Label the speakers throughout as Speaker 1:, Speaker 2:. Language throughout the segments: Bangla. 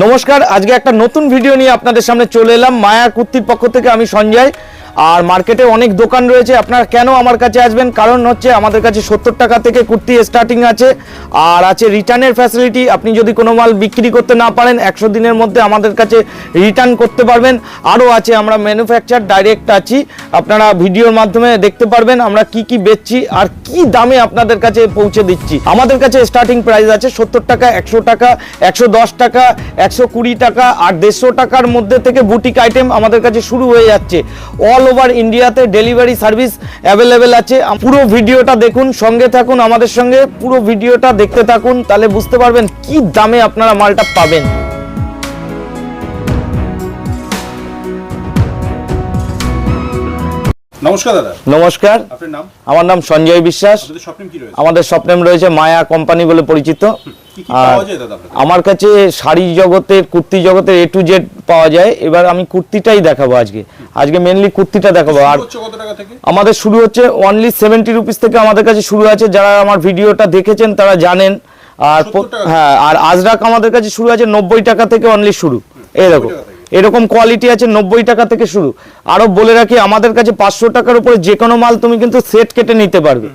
Speaker 1: নমস্কার, আজকে একটা নতুন ভিডিও নিয়ে আপনাদের সামনে চলে এলাম। মায়া কুর্তির পক্ষ থেকে আমি সঞ্জয়। আর মার্কেটে অনেক দোকান রয়েছে, আপনারা কেন আমার কাছে আসবেন? কারণ হচ্ছে আমাদের কাছে 70 টাকা থেকে কুর্তি স্টার্টিং আছে, আর আছে রিটার্নের ফ্যাসিলিটি। আপনি যদি কোনো মাল বিক্রি করতে না পারেন 100 দিনের মধ্যে আমাদের কাছে রিটার্ন করতে পারবেন। আরও আছে, আমরা ম্যানুফ্যাকচার ডাইরেক্ট আছি, আপনারা ভিডিওর মাধ্যমে দেখতে পারবেন আমরা কি কি বেচছি আর কি দামে আপনাদের কাছে পৌঁছে দিচ্ছি। আমাদের কাছে স্টার্টিং প্রাইস আছে 70 টাকা, 100 টাকা, 110 টাকা, 120 টাকা আর 150 টাকার মধ্যে থেকে বুটিক আইটেম আমাদের কাছে শুরু হয়ে যাচ্ছে। অল ওভার ইন্ডিয়াতে ডেলিভারি সার্ভিস অ্যাভেলেবেল আছে। পুরো ভিডিওটা দেখুন, সঙ্গে থাকুন আমাদের সঙ্গে, পুরো ভিডিওটা দেখতে থাকুন, তাহলে বুঝতে পারবেন কি দামে আপনারা মালটা পাবেন।
Speaker 2: নমস্কার দাদা।
Speaker 1: নমস্কার,
Speaker 2: আপনার নাম?
Speaker 1: আমার নাম সঞ্জয় বিশ্বাস।
Speaker 2: আপনাদের শপ নেম কি রয়েছে?
Speaker 1: আমাদের শপ নেম রয়েছে মায়া কোম্পানি বলে পরিচিত।
Speaker 2: কি কি পাওয়া যায় দাদা আপনাদের?
Speaker 1: আমার কাছে শাড়ি জগতের, কুর্তি জগতের A to Z পাওয়া যায়। এবার আমি কুর্তিটাই দেখাবো আজকে মেনলি কুর্তিটা দেখাবো। আর
Speaker 2: কত টাকা থেকে
Speaker 1: আমাদের শুরু হচ্ছে অনলি 70 রুপিস থেকে আমাদের কাছে শুরু আছে। যারা আমার ভিডিওটা দেখেছেন তারা জানেন। আর হ্যাঁ, আর আজরাক আমাদের কাছে শুরু আছে 90 টাকা থেকে অনলি শুরু। এরকম কোয়ালিটি আছে 90 টাকা থেকে শুরু। আরো বলে রাখি, আমাদের কাছে 500 টাকার উপরে যে কোনো মাল তুমি কিন্তু সেট কেটে নিতে পারবে।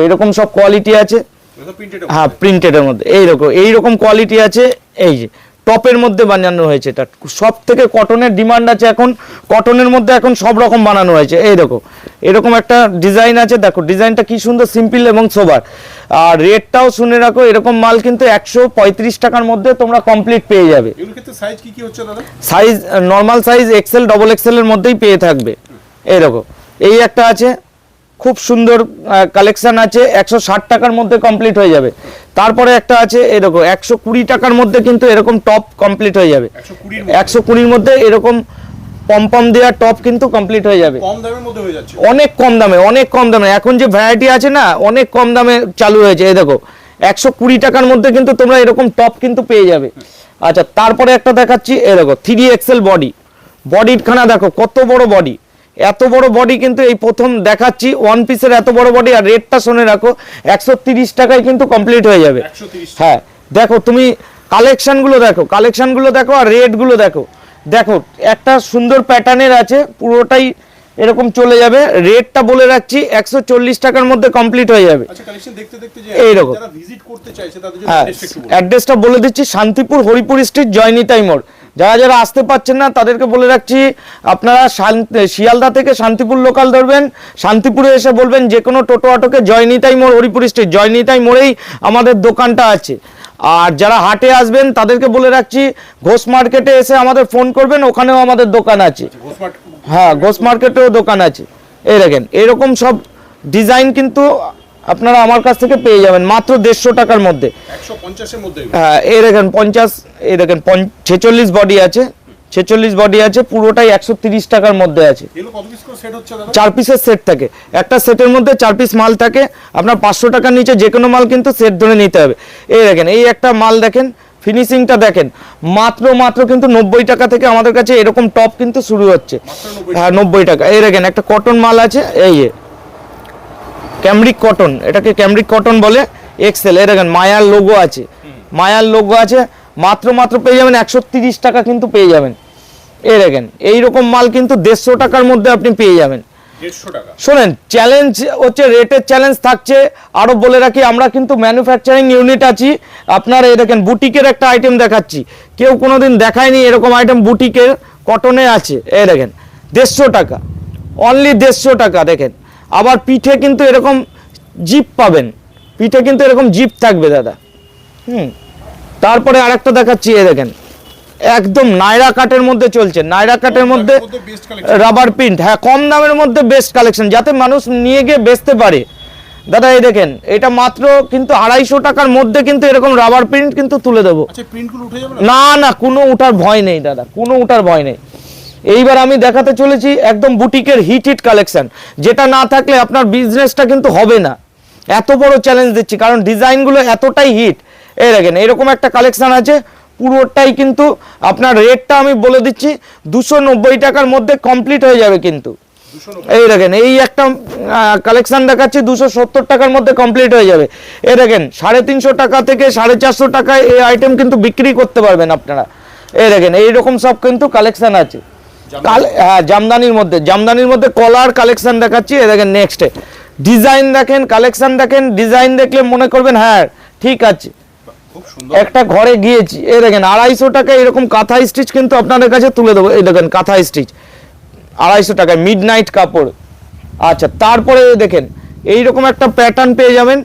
Speaker 1: এরকম সব কোয়ালিটি আছে। হ্যাঁ, প্রিন্টেডের মধ্যে এইরকম কোয়ালিটি আছে। এই যে টপের মধ্যে বানানো হয়েছে, এটা সব থেকে কটনের ডিমান্ড আছে এখন। কটনের মধ্যে এখন সব রকম বানানো হয়েছে। এরকম একটা ডিজাইন আছে, দেখো ডিজাইনটা কি সুন্দর, সিম্পল এবং সোবার। আর রেটটাও শুনে রাখো, এরকম মাল কিন্তু 135 টাকার মধ্যে তোমরা কমপ্লিট পেয়ে যাবে।
Speaker 2: এগুলোর ক্ষেত্রে সাইজ কি হচ্ছে দাদা?
Speaker 1: Size normal size Excel, double XL এর মধ্যেই পেয়ে থাকবে। এই একটা আছে, খুব সুন্দর কালেকশন আছে, 160 টাকার মধ্যে কমপ্লিট হয়ে যাবে। তারপরে একটা আছে 120 টাকার মধ্যে কিন্তু এরকম টপ কমপ্লিট হয়ে যাবে। 120-র মধ্যে এরকম পম দেওয়া টপ কিন্তু কমপ্লিট হয়ে যাবে।
Speaker 2: কম দামের মধ্যে হয়ে যাচ্ছে,
Speaker 1: অনেক কম দামে। এখন যে ভ্যারাইটি আছে না, অনেক কম দামে চালু হয়েছে। 120 টাকার মধ্যে কিন্তু তোমরা এরকম টপ কিন্তু পেয়ে যাবে। আচ্ছা, তারপরে একটা দেখাচ্ছি 3XL বডির খানা দেখো কত বড় বডি। এত বড় বডি কিন্তু এই প্রথম দেখাচ্ছি, ওয়ান পিসের এত বড় বডি। আর রেটটা শুনে রাখো, 130 টাকায় কিন্তু কমপ্লিট হয়ে যাবে। হ্যাঁ, দেখো তুমি কালেকশনগুলো দেখো আর রেটগুলো দেখো। একটা সুন্দর প্যাটার্নের আছে, পুরোটাই এরকম চলে যাবে। রেটটা বলে রাখছি 140 টাকার মধ্যে কমপ্লিট হয়ে যাবে।
Speaker 2: আচ্ছা, কালেকশন দেখতে যে
Speaker 1: এইরকম
Speaker 2: যারা ভিজিট করতে চাইছে তাদের জন্য
Speaker 1: অ্যাড্রেসটা বলে দিচ্ছি, শান্তিপুর হরিপুর স্ট্রিট, জয়নিতাই মোড়। যারা আসতে পারছেন না তাদেরকে বলে রাখছি, আপনারা শিয়ালদা থেকে শান্তিপুর লোকাল ধরবেন, শান্তিপুরে এসে বলবেন যে কোনো টোটো অটোকে জয়নিতাই মোড়, হরিপুর স্ট্রিট, জয়নিতাই মোড়েই আমাদের দোকানটা আছে। আর যারা হাটে আসবেন তাদেরকে বলে রাখছি, ঘোষ মার্কেটে এসে আমাদের ফোন করবেন, ওখানেও আমাদের দোকান আছে। হ্যাঁ, ঘোষ মার্কেটেও দোকান আছে। দেখেন এরকম সব ডিজাইন কিন্তু আপনারা আমার কাছ থেকে পেয়ে যাবেন মাত্র 150 টাকার মধ্যে।
Speaker 2: 150 এর মধ্যে।
Speaker 1: হ্যাঁ, দেখেন 50, 46 বডি আছে, 46 বডি আছে, পুরোটাই 130 টাকার মধ্যে আছে।
Speaker 2: এগুলো কত পিস করে সেট হচ্ছে দাদা?
Speaker 1: 4 পিসের সেট থাকে। একটা সেটের মধ্যে 4 পিস মাল থাকে। আপনার 500 টাকার নিচে যে কোনো মাল কিন্তু সেট ধরে নিতে হবে। দেখেন এই একটা মাল দেখেন, ফিনিশিংটা দেখেন, মাত্র কিন্তু 90 টাকা থেকে আমাদের কাছে এরকম টপ কিন্তু শুরু হচ্ছে। হ্যাঁ, 90 টাকা। দেখেন একটা কটন মাল আছে, ক্যামরিক কটন, এটাকে ক্যামরিক কটন বলে, এক্সেল। দেখেন মায়ার লোগো আছে, মাত্র পেয়ে যাবেন 130 টাকা কিন্তু পেয়ে যাবেন। দেখেন এইরকম মাল কিন্তু 150 টাকার মধ্যে আপনি পেয়ে যাবেন।
Speaker 2: 150 টাকা।
Speaker 1: শোনেন, চ্যালেঞ্জ হচ্ছে, রেটের চ্যালেঞ্জ থাকছে। আরো বলে রাখি, আমরা কিন্তু ম্যানুফ্যাকচারিং ইউনিট আছি। আপনারা দেখেন বুটিকের একটা আইটেম দেখাচ্ছি, কেউ কোনোদিন দেখায়নি এরকম আইটেম বুটিকের কটনে আছে। দেখেন 150 টাকা, অনলি 150 টাকা। দেখেন আবার পিঠে কিন্তু এরকম জিপ পাবেন, জিপ থাকবে দাদা। তারপরে আরেকটা দেখাচ্ছি, দেখেন একদম নাইরা কাটের মধ্যে চলছে, নাইরা কাটের মধ্যে রাবার প্রিন্ট। হ্যাঁ, কম দামের মধ্যে বেস্ট কালেকশন, যাতে মানুষ নিয়ে গিয়ে বেচতে পারে। দাদা দেখেন এটা মাত্র কিন্তু 250 টাকার মধ্যে কিন্তু এরকম রাবার প্রিন্ট কিন্তু তুলে দেবো। না, কোনো উঠার ভয় নেই দাদা, কোনো উঠার ভয় নেই। এইবার আমি দেখাতে চলেছি একদম বুটিকের হিট কালেকশন, যেটা না থাকলে আপনার বিজনেসটা কিন্তু হবে না। এত বড় চ্যালেঞ্জ দিচ্ছি, কারণ ডিজাইনগুলো এতটাই হিট। দেখেন এরকম একটা কালেকশন আছে, পুরোটাই কিন্তু আপনার রেটটা আমি বলে দিচ্ছি 290 টাকার মধ্যে কমপ্লিট হয়ে যাবে কিন্তু। দেখেন এই একটা কালেকশন দেখাচ্ছি 270 টাকার মধ্যে কমপ্লিট হয়ে যাবে। দেখেন 350 টাকা থেকে 450 টাকায় এই আইটেম কিন্তু বিক্রি করতে পারবেন আপনারা। এই দেখেন এইরকম সব কিন্তু কালেকশন আছে। হ্যাঁ, জামদানির মধ্যে কলার কালেকশন দেখাচ্ছি। এই দেখেন নেক্সটে ডিজাইন দেখেন, কালেকশন দেখেন, ডিজাইন দেখলে মনে করবেন হ্যাঁ ঠিক আছে
Speaker 2: খুব সুন্দর।
Speaker 1: একটা ঘরে গিয়েছি। এই দেখেন 250 টাকা এরকম কাঁথা স্টিচ কিন্তু আপনাদের কাছে তুলে দেবো। এই দেখেন কাঁথা স্টিচ 250 টাকায়, মিড নাইট কাপড়। আচ্ছা, তারপরে দেখেন এইরকম একটা প্যাটার্ন পেয়ে যাবেন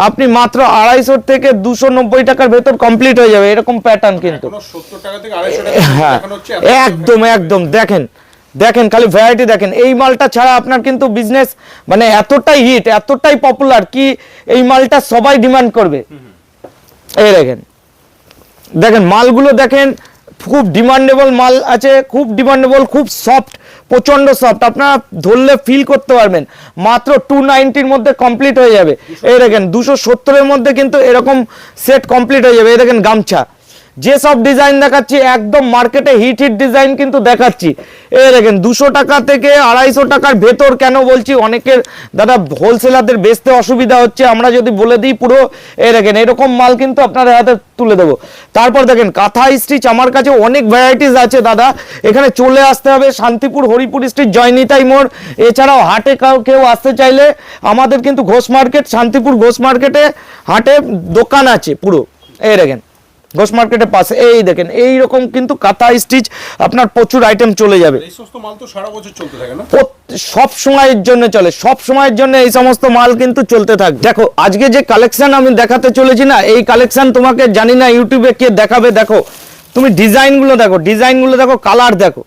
Speaker 1: আপনি মাত্র 250 থেকে 290 টাকার ভেতর কমপ্লিট হয়ে যাবে এরকম প্যাটার্ন কিন্তু।
Speaker 2: এখনো 70 টাকা থেকে 250 টাকা
Speaker 1: হ্যাঁ,
Speaker 2: দেখানো হচ্ছে।
Speaker 1: একদম একদম দেখেন দেখেন খালি ভ্যারাইটি দেখেন। এই মালটা ছাড়া আপনার কিন্তু বিজনেস মানে এতটাই হিট, এতটাই পপুলার কি এই মালটা সবাই ডিমান্ড করবে। এই দেখেন দেখেন মালগুলো দেখেন, খুব ডিমান্ডেবল মাল আছে, খুব ডিমান্ডেবল, খুব সফট, প্রচন্ড সফট, আপনারা ধরলে ফিল করতে পারবেন। মাত্র 290-র মধ্যে কমপ্লিট হয়ে যাবে। এই দেখেন 270-এর মধ্যে কিন্তু এরকম সেট কমপ্লিট হয়ে যাবে। এই দেখেন গামছা, যে সব ডিজাইন দেখাচ্ছি একদম মার্কেটে হিট ডিজাইন কিন্তু দেখাচ্ছি। এই দেখেন 200 টাকা থেকে 250 টাকার ভেতর। কেন বলছি, অনেকের দাদা হোলসেলারদের বেচতে অসুবিধা হচ্ছে, আমরা যদি বলে দিই পুরো। এই দেখেন এরকম মাল কিন্তু আপনাদের হাতে তুলে দেবো। তারপর দেখেন কাঁথা স্টিচ আমার কাছে অনেক ভ্যারাইটিস আছে দাদা। এখানে চলে আসতে হবে শান্তিপুর হরিপুর স্ট্রিট, জয়নিতাই মোড়। এছাড়াও হাটে কেউ আসতে চাইলে আমাদের কিন্তু ঘোষ মার্কেট, শান্তিপুর ঘোষ মার্কেটে হাটে দোকান আছে পুরো। এই দেখেন ঘোষ মার্কেটের পাশে এই দেখেন এইরকম কিন্তু কাঁথা স্টিচ আপনার প্রচুর আইটেম চলে যাবে।
Speaker 2: এই সমস্ত মাল তো সারা বছর চলতে থাকে না?
Speaker 1: সব সময়ের জন্য চলে, সব সময়ের জন্য এই সমস্ত মাল কিন্তু চলতে থাকে। দেখো আজকে যে কালেকশন আমি দেখাতে চলেছি না, এই কালেকশন তোমাকে জানি না ইউটিউবে কে দেখাবে। দেখো তুমি ডিজাইনগুলো দেখো, ডিজাইনগুলো দেখো, কালার দেখো।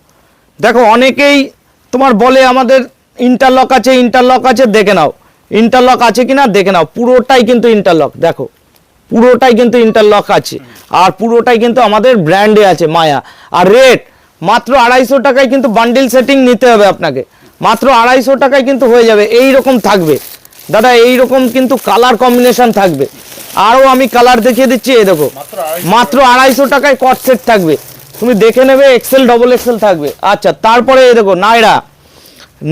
Speaker 1: দেখো অনেকেই তোমার বলে আমাদের ইন্টারলক আছে, ইন্টারলক আছে, দেখে নাও ইন্টারলক আছে কিনা দেখে নাও। পুরোটাই কিন্তু ইন্টারলক, দেখো পুরোটাই কিন্তু ইন্টারলক আছে, আর পুরোটাই কিন্তু আমাদের ব্র্যান্ডে আছে মায়া। আর রেট মাত্র 250 টাকায় কিন্তু বান্ডিল সেটিং নিতে হবে আপনাকে, মাত্র 250 টাকায় কিন্তু হয়ে যাবে। এই রকম থাকবে দাদা, এই রকম কিন্তু কালার কম্বিনেশন থাকবে। আরও আমি কালার দেখিয়ে দিচ্ছি। এই দেখো মাত্র 250 টাকায় কট সেট থাকবে, তুমি দেখে নেবে, এক্সেল ডবল এক্সেল থাকবে। আচ্ছা, তারপরে এই দেখো নায়রা,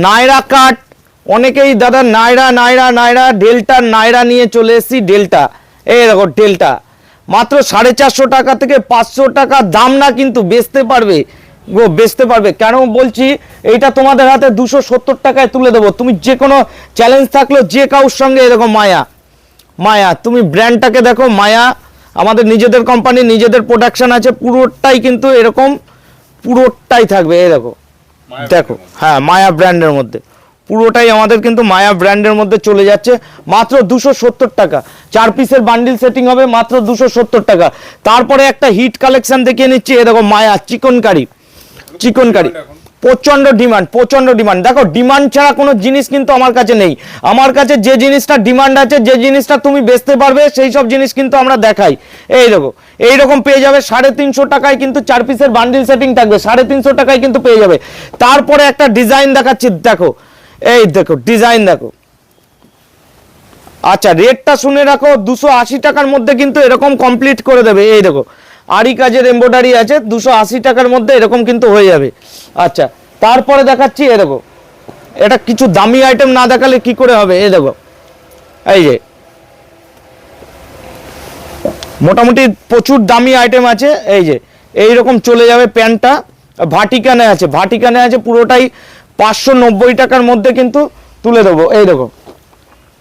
Speaker 1: নায়রা কাট। অনেকেই দাদা নায়রা নায়রা নায়রা ডেল্টার নায়রা নিয়ে চলে এসেছি। ডেল্টা, এই দেখো ডেল্টা মাত্র 450 টাকা থেকে 500 টাকা দাম না, কিন্তু বেচতে পারবে গো, বেচতে পারবে। কেন বলছি, এইটা তোমাদের হাতে 270 টাকায় তুলে দেবো। তুমি যে কোনো চ্যালেঞ্জ থাকলো যে কারোর সঙ্গে। এরকম মায়া, মায়া তুমি ব্র্যান্ডটাকে দেখো, মায়া আমাদের নিজেদের কোম্পানি, নিজেদের প্রোডাকশন আছে, পুরোটাই কিন্তু এরকম পুরোটাই থাকবে। এই দেখো দেখো, হ্যাঁ মায়া ব্র্যান্ডের মধ্যে পুরোটাই আমাদের কিন্তু মায়া ব্র্যান্ডের মধ্যে চলে যাচ্ছে মাত্র 270 টাকা। 4 পিসের বান্ডিল সেটিং হবে মাত্র 270 টাকা। তারপরে একটা হিট কালেকশন দেখিয়ে নিচ্ছি। এ দেখো মায়া চিকনকারি, চিকনকারি প্রচন্ড ডিমান্ড, প্রচন্ড ডিমান্ড। দেখো ডিমান্ড ছাড়া কোনো জিনিস কিন্তু আমার কাছে নেই। আমার কাছে যে জিনিসটা ডিমান্ড আছে, যে জিনিসটা তুমি বেচতে পারবে, সেই সব জিনিস কিন্তু আমরা দেখাই। এই দেখো এইরকম পেয়ে যাবে 350 টাকায় কিন্তু 4 পিসের বান্ডিল সেটিং থাকবে, 350 টাকায় কিন্তু পেয়ে যাবে। তারপরে একটা ডিজাইন দেখাচ্ছি, দেখো এই দেখো ডিজাইন দেখো। আচ্ছা রেটটা শুনে রাখো, 280 টাকার মধ্যে কিন্তু এরকম কমপ্লিট করে দেবে। এই দেখো আরি কাজের এমব্রয়ডারি আছে, 280 টাকার মধ্যে এরকম কিন্তু হয়ে যাবে। আচ্ছা তারপরে দেখাচ্ছি, এ দেখো এটা কিছু দামি আইটেম না দেখালে কি করে হবে। এই দেখো এই যে মোটামুটি প্রচুর দামি আইটেম আছে। এই যে এইরকম চলে যাবে। প্যান্টটা ভাটিকানে আছে, ভাটিকানে আছে, পুরোটাই 590 টাকার মধ্যে কিন্তু তুলে দেবো। এই দেখো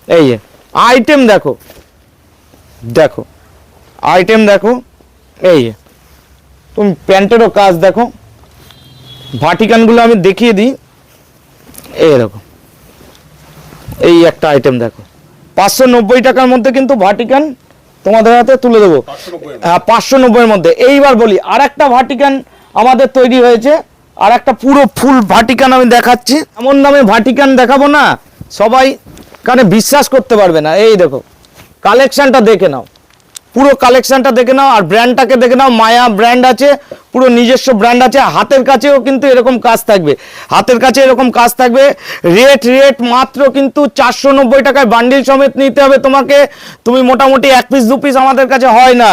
Speaker 1: এই যে আইটেম দেখো, দেখো আইটেম দেখো। এই যে তুমি প্যান্টেরও কাজ দেখো, ভাটিকানগুলো আমি দেখিয়ে দিই। এই দেখো এই একটা আইটেম দেখো, 590 টাকার মধ্যে কিন্তু ভাটিকান তোমাদের হাতে তুলে দেবো।
Speaker 2: 590
Speaker 1: হ্যাঁ 590-এর মধ্যে। এইবার বলি আর একটা ভাটিকান আমাদের তৈরি হয়েছে, আর একটা পুরো ফুল ভাটিকান আমি দেখাচ্ছি। এমন দামে ভাটিকান দেখাবো না, সবাই কানে বিশ্বাস করতে পারবে না। এই দেখো কালেকশনটা দেখে নাও, পুরো কালেকশনটা দেখে নাও, আর ব্র্যান্ডটাকে দেখে নাও। মায়া ব্র্যান্ড আছে, পুরো নিজস্ব ব্র্যান্ড আছে। হাতের কাছেও কিন্তু এরকম কাজ থাকবে, হাতের কাছে এরকম কাজ থাকবে। রেট মাত্র কিন্তু 490 টাকায় বান্ডিল সমেত নিতে হবে তোমাকে। তুমি মোটামুটি 1 পিস 2 পিস আমাদের কাছে হয় না,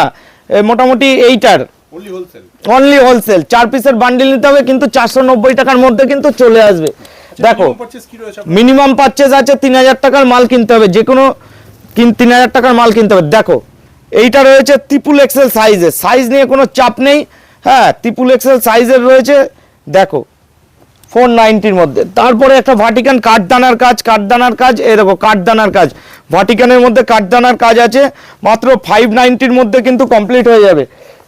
Speaker 1: মোটামুটি এইটার
Speaker 2: অনলি হোলসেল,
Speaker 1: অনলি হোলসেল 4 পিসের বান্ডিল নিতে হবে, কিন্তু 490 টাকার মধ্যে কিন্তু চলে আসবে। দেখো মিনিমাম পারচেজ আছে 3000 টাকার মাল কিনতে হবে, যে কোনো 3000 টাকার মাল কিনতে হবে। দেখো এইটা রয়েছে ট্রিপল এক্সেল সাইজে, সাইজ নিয়ে কোনো চাপ নেই। হ্যাঁ ট্রিপল এক্সেল সাইজের রয়েছে দেখো 490-র মধ্যে। তারপরে একটা ভাটিকান কাঠদানার কাজ, এই দেখো কাঠদানার কাজ, ভাটিকানের মধ্যে কাঠদানার কাজ আছে, মাত্র 590-র মধ্যে কিন্তু কমপ্লিট হয়ে যাবে।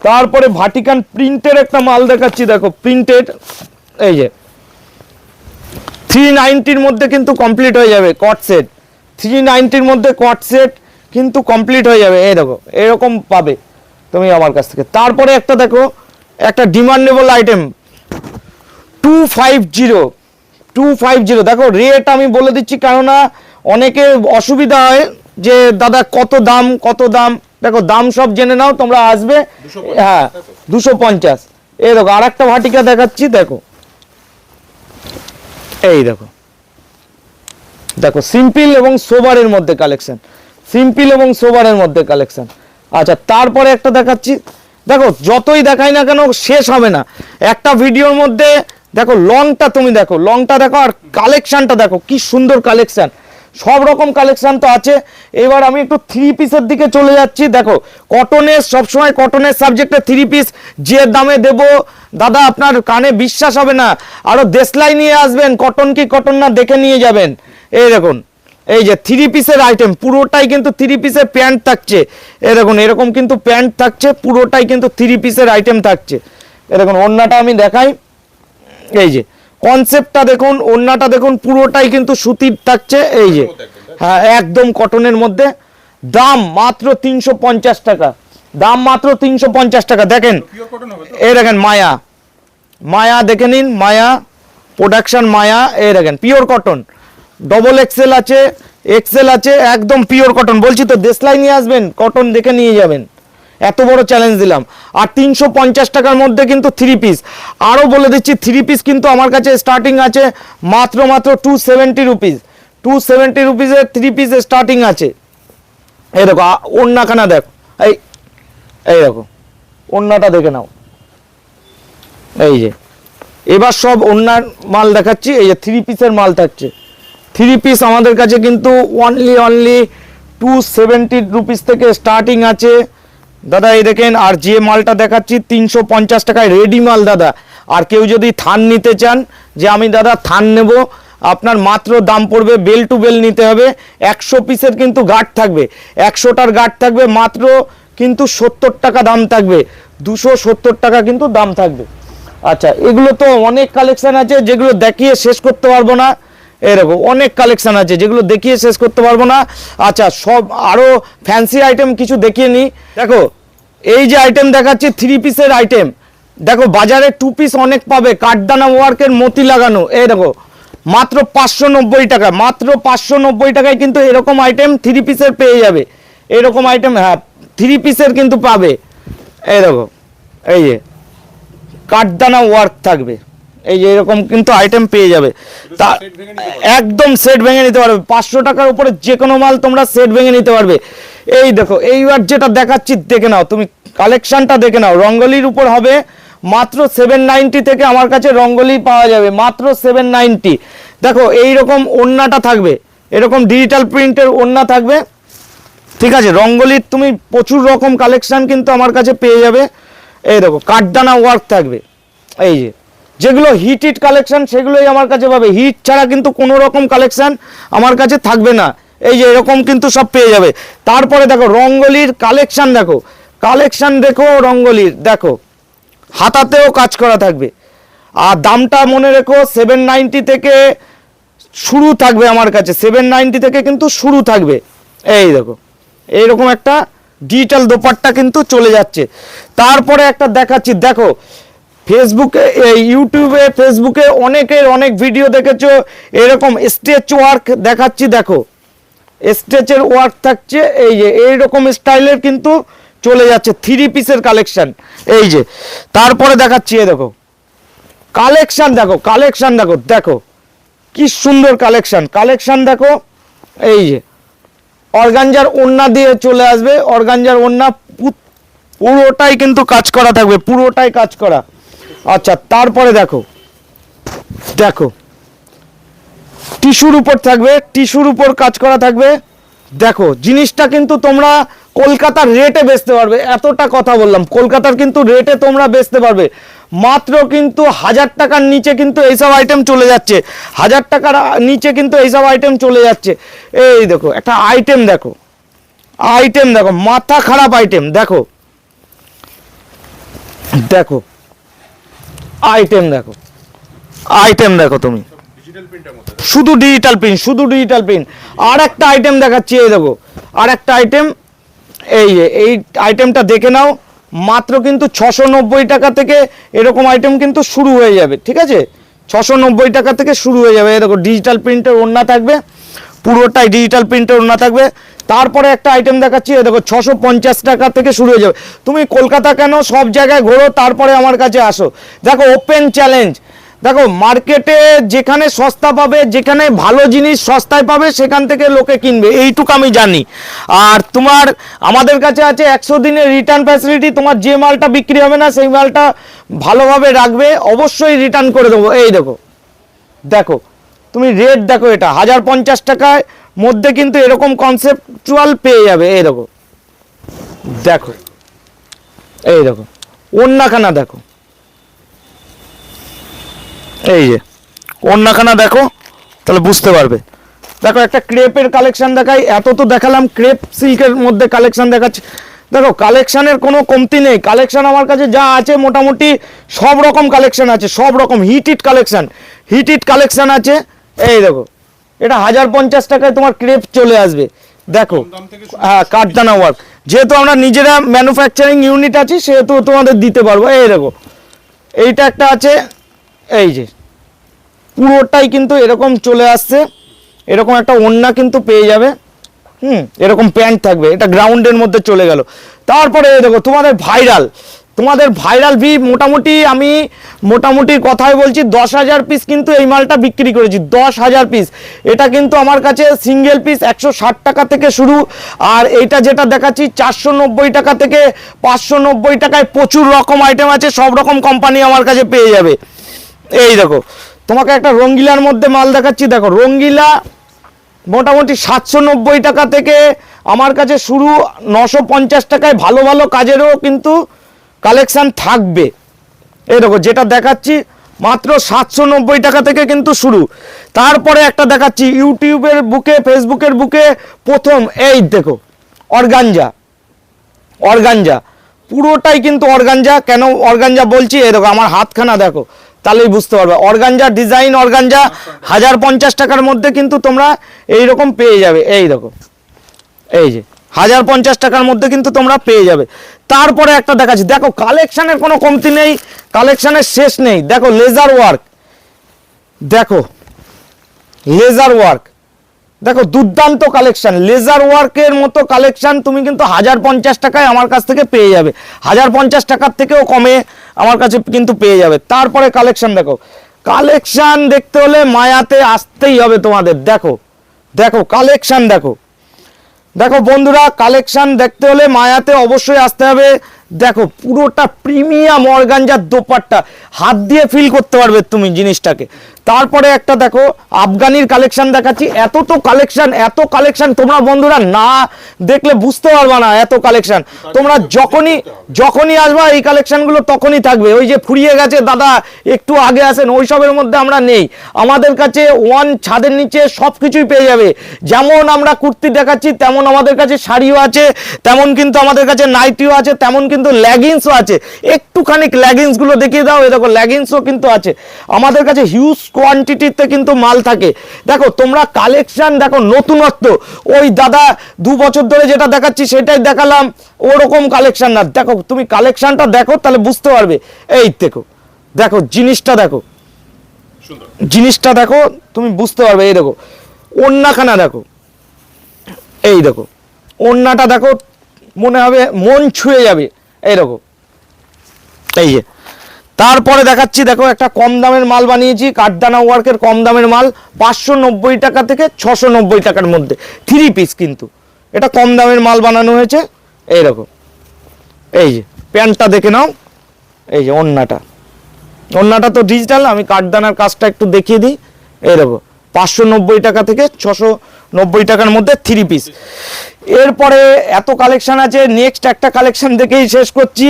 Speaker 1: তারপরে ভাটিকান প্রিন্টের একটা মাল দেখাচ্ছি, দেখো প্রিন্টেড, এই যে 390-র মধ্যে কিন্তু কমপ্লিট হয়ে যাবে কট সেট, 390-র মধ্যে কট সেট কিন্তু কমপ্লিট হয়ে যাবে। এই দেখো এরকম পাবে তুমি আমার কাছ থেকে। তারপরে একটা দেখো একটা ডিমান্ডেবল আইটেম 250 দেখো রেট আমি বলে দিচ্ছি, কেননা অনেকে অসুবিধা হয় যে দাদা কত দাম, দেখো দাম সব জেনে নাও, তোমরা আসবে।
Speaker 2: 250,
Speaker 1: হ্যাঁ 250। এই দেখো আর একটা ভাটিকা দেখাচ্ছি, দেখো এই দেখো সিম্পল এবং সোবারের মধ্যে কালেকশন, আচ্ছা তারপরে একটা দেখাচ্ছি, দেখো যতই দেখাই না কেন শেষ হবে না একটা ভিডিওর মধ্যে। দেখো লংটা দেখো আর কালেকশনটা দেখো কি সুন্দর কালেকশন, সব রকম কালেকশন তো আছে। এবার আমি একটু 3 পিসের দিকে চলে যাচ্ছি। দেখো কটনের, সবসময় কটনের সাবজেক্টে 3 পিস যে দামে দেব দাদা আপনার কানে বিশ্বাস হবে না, আরো দেশলাই নিয়ে আসবেন, কটন কি কটন না দেখে নিয়ে যাবেন। এই দেখুন এই যে 3 পিসের আইটেম, পুরোটাই কিন্তু 3 পিসের প্যান্ট থাকছে। এই দেখুন এরকম কিন্তু প্যান্ট থাকছে, পুরোটাই কিন্তু 3 পিসের আইটেম থাকছে। এই দেখুন ওড়নাটা আমি দেখাই, এই যে কনসেপ্টটা দেখুন, ওড়নাটা দেখুন পুরোটাই কিন্তু সুতির থাকছে। এই যে হ্যাঁ একদম কটনের মধ্যে, দাম মাত্র 350 টাকা, দেখেন
Speaker 2: পিওর কটন হবে তো?
Speaker 1: এই দেখেন মায়া দেখে নিন, মায়া প্রোডাকশন মায়া, এই দেখেন পিওর কটন, ডবল এক্সেল আছে, এক্সেল আছে, একদম পিওর কটন। বলছি তো দেশলাই নিয়ে আসবেন, কটন দেখে নিয়ে যাবেন, এত বড় চ্যালেঞ্জ দিলাম। আর 350 টাকার মধ্যে কিন্তু 3 পিস, আরও বলে দিচ্ছি 3 পিস কিন্তু আমার কাছে স্টার্টিং আছে মাত্র 270 রুপিস, 270 রুপিসের 3 পিস স্টার্টিং আছে। এই দেখো ওড়নাখানা দেখো, এই দেখো ওড়নাটা দেখে নাও। এই যে এবার সব ওড়নার মাল দেখাচ্ছি, এই যে 3 পিসের মাল থাকছে। 3 পিস আমাদের কাছে কিন্তু অনলি 270 রুপিস থেকে স্টার্টিং আছে দাদা। এই দেখেন, আর যে মালটা দেখাচ্ছি 350 টাকায় রেডি মাল দাদা। আর কেউ যদি থান নিতে চান যে আমি দাদা থান নেব, আপনার মাত্র দাম পড়বে, বেল টু বেল নিতে হবে, 100 পিসের কিন্তু গার্ড থাকবে, 100টার গার্ড থাকবে, মাত্র কিন্তু 70 টাকা দাম থাকবে, 270 টাকা কিন্তু দাম থাকবে। আচ্ছা এগুলো তো অনেক কালেকশন আছে যেগুলো দেখিয়ে শেষ করতে পারবো না, এরকম অনেক কালেকশন আছে যেগুলো দেখিয়ে শেষ করতে পারবো না। আচ্ছা সব আরো ফ্যান্সি আইটেম কিছু দেখিয়ে নিই। দেখো এই যে আইটেম দেখাচ্ছি 3 পিসের আইটেম, দেখো বাজারে 2 পিস অনেক পাবে, কাঠদানা ওয়ার্কের মতি লাগানো। এই দেখো মাত্র 590 টাকা, মাত্র 590 টাকায় কিন্তু এরকম আইটেম 3 পিসের পেয়ে যাবে। এরকম আইটেম হ্যাঁ 3 পিসের কিন্তু পাবে। এই দেখো এই যে কাঠদানা ওয়ার্ক থাকবে, এই যে এরকম কিন্তু আইটেম পেয়ে যাবে। তা
Speaker 2: সেট ভেঙে নিতে পারবে।
Speaker 1: একদম সেট ভেঙে নিতে পারবে, 500 টাকার উপরে যে কোনো মাল তোমরা সেট ভেঙে নিতে পারবে। এই দেখো এইবার যেটা দেখাচ্ছি দেখে নাও, তুমি কালেকশনটা দেখে নাও, রঙ্গলির উপর হবে মাত্র 790 থেকে আমার কাছে রঙ্গলি পাওয়া যাবে মাত্র 790। দেখো এইরকম ওড়নাটা থাকবে, এরকম ডিজিটাল প্রিন্টের ওড়না থাকবে, ঠিক আছে। রঙ্গলির তুমি প্রচুর রকম কালেকশন কিন্তু আমার কাছে পেয়ে যাবে। এই দেখো কাঠদানা ওয়ার্ক থাকবে, এই যে যেগুলো হিট কালেকশন সেগুলোই আমার কাছে পাবে, হিট ছাড়া কিন্তু কোনো রকম কালেকশন আমার কাছে থাকবে না। এই যে এরকম কিন্তু সব পেয়ে যাবে। তারপরে দেখো রঙ্গলির কালেকশন দেখো রঙ্গলির দেখো, হাতাতেও কাজ করা থাকবে। আর দামটা মনে রেখো 790 থেকে শুরু থাকবে আমার কাছে, 790 থেকে কিন্তু শুরু থাকবে। এই দেখো এইরকম একটা ডিজিটাল দোপাট্টা কিন্তু চলে যাচ্ছে। তারপরে একটা দেখাচ্ছি, দেখো ফেসবুকে ইউটিউবে ফেসবুকে অনেকের অনেক ভিডিও দেখেছো, এরকম স্টেচ ওয়ার্ক দেখাচ্ছি, দেখো স্টেচের ওয়ার্ক থাকছে, এই যে এইরকম স্টাইলের কিন্তু চলে যাচ্ছে 3 পিসের কালেকশন। এই যে তারপরে দেখাচ্ছি, এই দেখো কালেকশন দেখো কি সুন্দর কালেকশন দেখো। এই যে অর্গানজার ওড়না দিয়ে চলে আসবে, অর্গানজার ওড়না পুরোটাই কিন্তু কাজ করা থাকবে, পুরোটাই কাজ করা। আচ্ছা তারপরে দেখো টিস্যুর উপর থাকবে, টিস্যুর উপর কাজ করা থাকবে, দেখো জিনিসটা কিন্তু তোমরা কলকাতার রেটে বেচতে পারবে, এতটা কথা বললাম, কলকাতার কিন্তু রেটে তোমরা বেচতে পারবে। মাত্র কিন্তু 1000 টাকার নিচে কিন্তু এইসব আইটেম চলে যাচ্ছে, 1000 টাকার নিচে কিন্তু এইসব আইটেম চলে যাচ্ছে। এই দেখো একটা আইটেম দেখো, আইটেম দেখো, মাথা খারাপ আইটেম দেখো, দেখো আইটেম দেখো, আইটেম দেখো তুমি,
Speaker 2: ডিজিটাল প্রিন্টের মধ্যে
Speaker 1: শুধু ডিজিটাল প্রিন্ট, শুধু ডিজিটাল প্রিন্ট। আর একটা আইটেম দেখাচ্ছি, এই দেখো আর একটা আইটেম, এই যে এই আইটেমটা দেখে নাও, মাত্র কিন্তু 690 টাকা থেকে এরকম আইটেম কিন্তু শুরু হয়ে যাবে, ঠিক আছে? 690 টাকা থেকে শুরু হয়ে যাবে। এই দেখো ডিজিটাল প্রিন্টের ওড়না থাকবে, পুরোটাই ডিজিটাল প্রিন্টের ওড়না থাকবে। তারপরে একটা আইটেম দেখাচ্ছি, এই দেখো 650 টাকা থেকে শুরু হয়ে যাবে। তুমি কলকাতা কেন, সব জায়গায় ঘোরো, তারপরে আমার কাছে আসো। দেখো ওপেন চ্যালেঞ্জ, দেখো মার্কেটে যেখানে সস্তা পাবে, যেখানে ভালো জিনিস সস্তায় পাবে, সেখান থেকে লোকে কিনবে, এইটুকু আমি জানি। আর তোমার আমাদের কাছে আছে 100 দিনের রিটার্ন ফ্যাসিলিটি। তোমার যে মালটা বিক্রি হবে না সেই মালটা ভালোভাবে রাখবে, অবশ্যই রিটার্ন করে দেবো। এই দেখো, দেখো তুমি রেট দেখো, এটা 1050 টাকার মধ্যে কিন্তু এরকম কনসেপচুয়াল পেয়ে যাবে। এই দেখো, দেখো এই দেখো ওড়নাখানা দেখো, এই যে ওড়নাখানা দেখো, তাহলে বুঝতে পারবে। দেখো একটা ক্রেপের কালেকশন দেখাই, এত তো দেখালাম, ক্রেপ সিল্কের মধ্যে কালেকশন দেখাচ্ছি। দেখো কালেকশনের কোনো কমতি নেই, কালেকশন আমার কাছে যা আছে মোটামুটি সব রকম কালেকশন আছে, সব রকম হিট কালেকশন, হিট কালেকশন আছে। এই দেখো এটা 1050 টাকায় তোমার ক্রেপ চলে আসবে। দেখো
Speaker 2: দাম থেকে
Speaker 1: হ্যাঁ, কাঠদানা ওয়ার্ক, যেহেতু আমরা নিজেরা ম্যানুফ্যাকচারিং ইউনিট আছি সেহেতু তোমাদের দিতে পারবো। এই দেখো এইটা একটা আছে, এই যে পুরোটাই কিন্তু এরকম চলে আসছে, এরকম একটা ওড়না কিন্তু পেয়ে যাবে। এরকম প্যান্ট থাকবে, এটা গ্রাউন্ডের মধ্যে চলে গেল। তারপরে এই দেখো তোমাদের ভাইরাল, তোমাদের ভাইরাল ভি, আমি মোটামুটি কথাই বলছি, 10,000 পিস কিন্তু এই মালটা বিক্রি করেছি, 10,000 পিস। এটা কিন্তু আমার কাছে সিঙ্গেল পিস 160 টাকা থেকে শুরু। আর এইটা যেটা দেখাচ্ছি 490 টাকা থেকে 590 টাকায় প্রচুর রকম আইটেম আছে, সব রকম কোম্পানি আমার কাছে পেয়ে যাবে। এই দেখো তোমাকে একটা রঙ্গিলার মধ্যে মাল দেখাচ্ছি, দেখো রঙ্গিলা মোটামুটি 790 টাকা থেকে আমার কাছে শুরু, 950 টাকায় ভালো ভালো কাজেরও কিন্তু কালেকশন থাকবে। এই দেখো যেটা দেখাচ্ছি মাত্র 790 টাকা থেকে কিন্তু শুরু। তারপরে একটা দেখাচ্ছি ইউটিউবের বুকে, ফেসবুকের বুকে প্রথম, এই দেখো অর্গানজা, অর্গানজা পুরোটাই কিন্তু অর্গানজা। কেন অর্গানজা বলছি, এই দেখো আমার হাতখানা দেখো, তাহলেই বুঝতে পারবে। অর্গানজা ডিজাইন, অর্গানজা 1050 টাকার মধ্যে কিন্তু তোমরা এইরকম পেয়ে যাবে। এই দেখো এই যে 1050 টাকার মধ্যে কিন্তু তোমরা পেয়ে যাবে। তারপরে একটা দেখাচ্ছি, দেখো কালেকশনের কোনো কমতি নেই, কালেকশনের শেষ নেই। দেখো লেজার ওয়ার্ক, দেখো লেজার ওয়ার্ক, দেখো দুর্দান্ত কালেকশন, লেজার ওয়ার্কের মতো কালেকশন তুমি কিন্তু 1050 টাকায় আমার কাছ থেকে পেয়ে যাবে, 1050 টাকার থেকেও কমে আমার কাছে কিন্তু পেয়ে যাবে। তারপরে কালেকশন দেখো, কালেকশন দেখতে হলে মায়াতে আসতেই হবে তোমাদের। দেখো দেখো কালেকশন দেখো, দেখো বন্ধুরা কালেকশন দেখতে হলে মায়াতে অবশ্যই আসতে হবে। দেখো পুরোটা প্রিমিয়াম অর্গানজার দোপাট্টা, হাত দিয়ে ফিল করতে পারবে তুমি জিনিসটাকে। তারপরে একটা দেখো আফগানির কালেকশন দেখাচ্ছি, এত তো কালেকশন, এত কালেকশন তোমরা বন্ধুরা না দেখলে বুঝতে পারবে না, এত কালেকশন। তোমরা যখনই আসবা এই কালেকশনগুলো তখনই থাকবে। ওই যে ফুরিয়ে গেছে দাদা একটু আগে আসেন, ওইসবের মধ্যে আমরা নেই। আমাদের কাছে ওয়ান ছাদের নিচে সব কিছুই পেয়ে যাবে। যেমন আমরা কুর্তি দেখাচ্ছি তেমন আমাদের কাছে শাড়িও আছে, তেমন কিন্তু আমাদের কাছে নাইটিও আছে, তেমন কিন্তু লেগিংসও আছে। একটুখানি লেগিংসগুলো দেখিয়ে দাও, এই দেখো লেগিংসও কিন্তু আছে আমাদের কাছে, হিউজ কোয়ান্টিটিতে কিন্তু মাল থাকে। দেখো তোমরা কালেকশন দেখো, নতুনত্ব। ওই দাদা 2 বছর ধরে যেটা দেখাচ্ছি সেটাই দেখালাম, ওরকম কালেকশন না। দেখো তুমি কালেকশনটা দেখো তাহলে বুঝতে পারবে। এই দেখো, দেখো জিনিসটা দেখো,
Speaker 2: সুন্দর
Speaker 1: জিনিসটা দেখো তুমি বুঝতে পারবে। এই দেখো ওড়নাখানা দেখো, এই দেখো ওড়নাটা দেখো, মনে হবে মন ছুঁয়ে যাবে। এই দেখো এই যে তারপরে দেখাচ্ছি, দেখো একটা কম দামের মাল বানিয়েছি, কাঠদানা ওয়ার্কের কম দামের মাল, 590 টাকা থেকে 690 টাকার মধ্যে 3 পিস কিন্তু এটা কম দামের মাল বানানো হয়েছে। এই দেখো এই যে প্যান্টটা দেখে নাও, এই যে ওড়নাটা, ওড়নাটা তো ডিজিটাল, আমি কাঠদানার কাজটা একটু দেখিয়ে দিই। এই দেখো 590 টাকা থেকে টাকার মধ্যে 3 পিস। এরপরে এত কালেকশন আছে, নেক্সট একটা কালেকশন দেখেই শেষ করছি।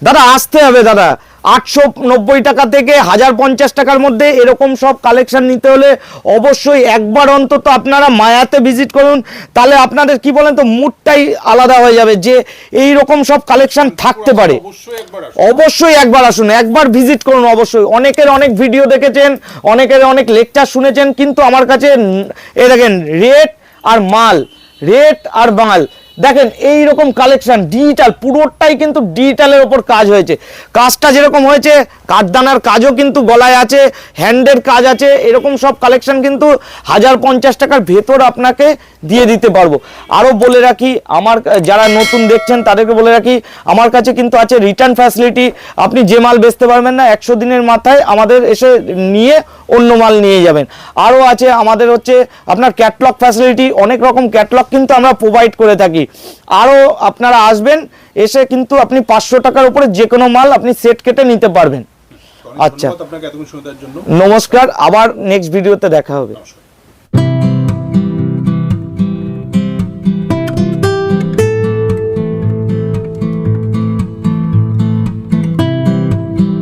Speaker 1: দাদা আসতে হবে দাদা, 890 টাকা থেকে 1050 টাকার মধ্যে এরকম সব কালেকশন নিতে হলে অবশ্যই একবার অন্তত আপনারা মায়াতে ভিজিট করুন, তাহলে আপনাদের কি বলেন তো মুডটাই আলাদা হয়ে যাবে যে এই রকম সব কালেকশন থাকতে পারে। অবশ্যই একবার আসুন, একবার ভিজিট করুন। অবশ্যই অনেকের অনেক ভিডিও দেখেছেন, অনেকের অনেক লেকচার শুনেছেন, কিন্তু আমার কাছে এই দেখেন রেট আর মাল, রেট আর মাল দেখেন এই রকম কালেকশন ডিজিটাল, পুরোটাই কিন্তু ডিজিটালের ওপর কাজ হয়েছে। কাজটা যেরকম হয়েছে, কাঠদানার কাজও কিন্তু গলায় আছে, হ্যান্ডের কাজ আছে, এরকম সব কালেকশন কিন্তু 1050 টাকার ভেতর আপনাকে দিয়ে দিতে পারবো। আরও বলে রাখি, আমার যারা নতুন দেখছেন তাদেরকে বলে রাখি, আমার কাছে কিন্তু আছে রিটার্ন ফ্যাসিলিটি। আপনি যে মাল বেচতে পারবেন না 100 দিনের মাথায় আমাদের এসে নিয়ে অন্য মাল নিয়ে যাবেন। আরও আছে আমাদের হচ্ছে আপনার ক্যাটলগ ফ্যাসিলিটি, অনেক রকম ক্যাটলগ কিন্তু আমরা প্রোভাইড করে থাকি। আরও আপনারা আসবেন, এসে কিন্তু আপনি 500 টাকার উপরে যে কোনো মাল আপনি সেট কেটে নিতে পারবেন। আচ্ছা,
Speaker 2: আপনাকে এতক্ষণ শোনার জন্য
Speaker 1: নমস্কার, আবার নেক্সট ভিডিওতে দেখা হবে।